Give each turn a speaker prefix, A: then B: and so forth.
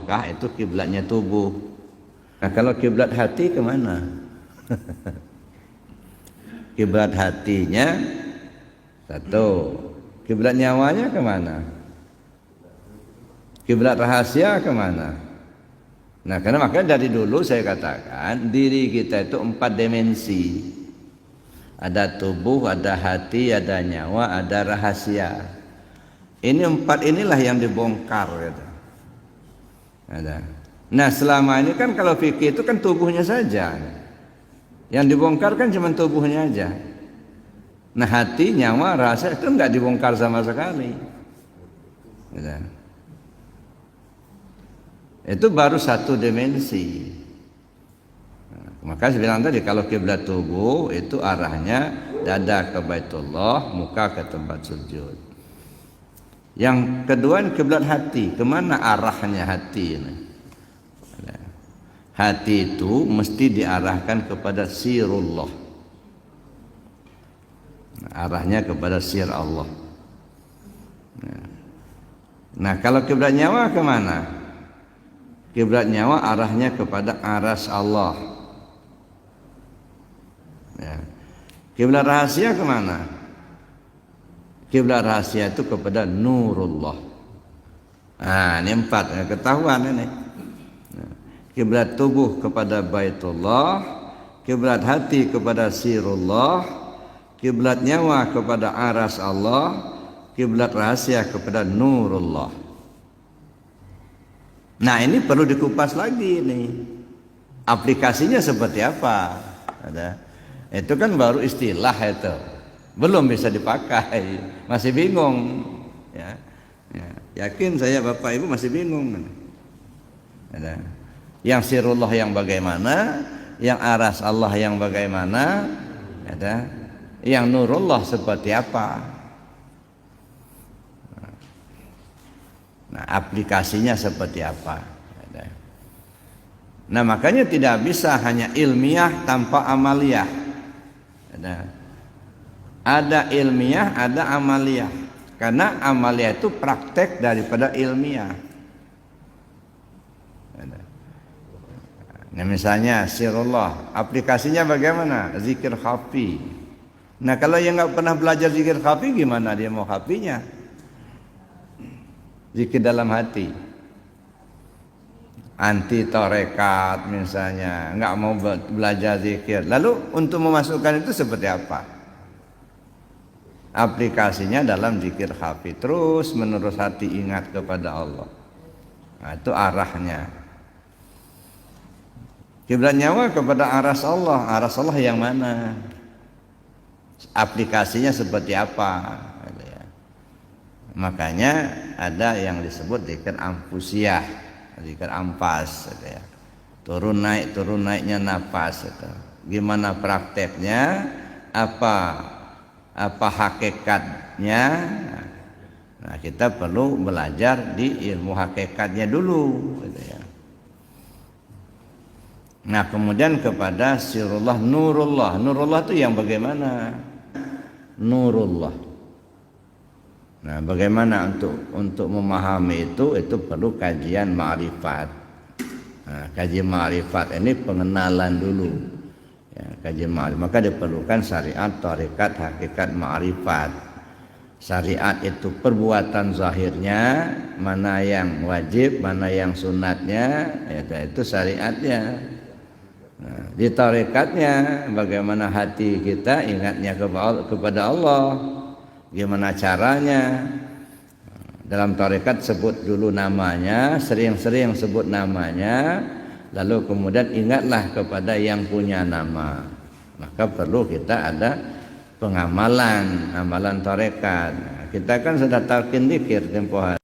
A: Mekah itu kiblatnya tubuh. Nah kalau kiblat hati kemana? Kiblat hatinya satu, kiblat nyawanya kemana? Kiblat rahasia kemana? Nah karena makanya dari dulu saya katakan diri kita itu 4 dimensi. Ada tubuh, ada hati, ada nyawa, ada rahasia. Ini 4 inilah yang dibongkar gitu. Ada. Nah selama ini kan kalau fikih itu kan tubuhnya saja. Yang dibongkar kan cuma tubuhnya aja. Nah hati, nyawa, rahasia itu enggak dibongkar sama sekali. Gitu. Itu baru 1 dimensi. Maka saya bilang tadi kalau kiblat tubuh itu arahnya dada ke Baitullah, muka ke tempat sujud. Yang kedua kiblat hati, kemana arahnya hati ini? Hati itu mesti diarahkan kepada sirullah. Arahnya kepada sir Allah. Nah kalau kiblat nyawa kemana? Kiblat nyawa arahnya kepada aras Allah. Ya. Kiblat rahasia kemana? Kiblat rahasia itu kepada nurullah. Nah ini 4 ketahuan ini. Kiblat tubuh kepada Baitullah, kiblat hati kepada sirullah, kiblat nyawa kepada aras Allah, kiblat rahasia kepada nurullah. Nah ini perlu dikupas lagi nih. Aplikasinya seperti apa? Ada. Itu kan baru istilah itu, belum bisa dipakai, masih bingung. Ya, yakin saya Bapak Ibu masih bingung. Ada. Yang sirullah yang bagaimana, yang aras Allah yang bagaimana, ada. Yang nurullah seperti apa? Nah, aplikasinya seperti apa? Ada. Nah, makanya tidak bisa hanya ilmiah tanpa amaliyah. Ada ilmiah, ada amaliyah. Karena amaliyah itu praktek daripada ilmiah. Nah misalnya sirullah, aplikasinya bagaimana? Zikir khafi. Nah kalau yang nggak pernah belajar zikir khafi, gimana dia mau khafinya? Zikir dalam hati. Anti tarekat misalnya, nggak mau belajar zikir. Lalu untuk memasukkan itu seperti apa? Aplikasinya dalam zikir khafi, terus menerus hati ingat kepada Allah. Nah, itu arahnya. Kiblat nyawa kepada aras Allah. Aras Allah yang mana? Aplikasinya seperti apa? Makanya ada yang disebut zikir anfusiyah. Zikir ampas gitu ya. Turun naiknya nafas gitu. Gimana prakteknya, apa hakikatnya. Nah kita perlu belajar di ilmu hakikatnya dulu gitu ya. Nah kemudian kepada sirullah, nurullah. Nurullah itu yang bagaimana? Nurullah. Nah, bagaimana untuk memahami itu perlu kajian ma'rifat. Nah, kajian ma'rifat ini pengenalan dulu. Ya, kajian ma'rifat, maka diperlukan syariat, tarekat, hakikat ma'rifat. Syariat itu perbuatan zahirnya, mana yang wajib, mana yang sunatnya, itu syariatnya. Nah, di tarekatnya bagaimana hati kita ingatnya kepada Allah. Gimana caranya? Dalam tarekat sebut dulu namanya, sering-sering sebut namanya, lalu kemudian ingatlah kepada yang punya nama. Maka perlu kita ada pengamalan, amalan tarekat. Kita kan sudah talqin dzikir tempoh hari.